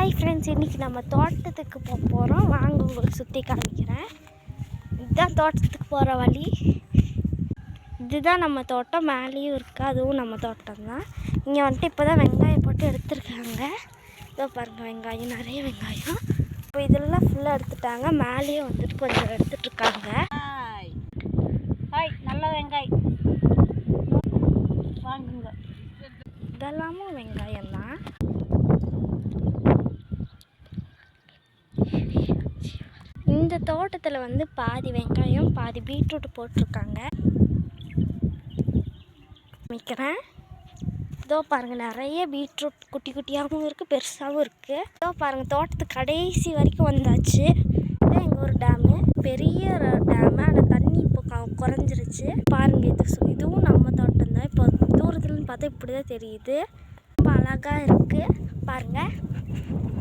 Hi friends, இன்றைக்கி நம்ம தோட்டத்துக்கு போகிறோம். வாங்க உங்களுக்கு சுற்றி காமிக்கிறேன். இதுதான் தோட்டத்துக்கு போகிற வழி. இதுதான் நம்ம தோட்டம். மேலேயும் இருக்குது, அதுவும் நம்ம தோட்டம் தான். இங்கே வந்துட்டு இப்போ தான் வெங்காயம் போட்டு எடுத்துருக்காங்க. இதோ பாருங்கள், வெங்காயம், நிறைய வெங்காயம். இப்போ இதெல்லாம் ஃபுல்லாக எடுத்துட்டாங்க. மேலேயும் வந்துட்டு கொஞ்சம் எடுத்துகிட்ருக்காங்க. ஹாய், நல்ல வெங்காயம் வாங்குங்க. இதெல்லாமும் வெங்காயம் தான். இந்த தோட்டத்தில் வந்து பாதி வெங்காயம் பாதி பீட்ரூட் போட்டிருக்காங்க. வைக்கிறேன். இதோ பாருங்கள், நிறைய பீட்ரூட் குட்டி குட்டியாகவும் இருக்குது, பெருசாகவும் இருக்குது. இதோ பாருங்கள், தோட்டத்துக்கு கடைசி வரைக்கும் வந்தாச்சு. இதுதான் எங்கள் ஒரு டேமு, பெரிய டேமு. ஆனால் தண்ணி இப்போ குறைஞ்சிருச்சு. பாருங்கள், இதுவும் நம்ம தோட்டம் தான். இப்போ தூரத்துலன்னு பார்த்தா இப்படி தான் தெரியுது. ரொம்ப அழகாக இருக்குது பாருங்கள்.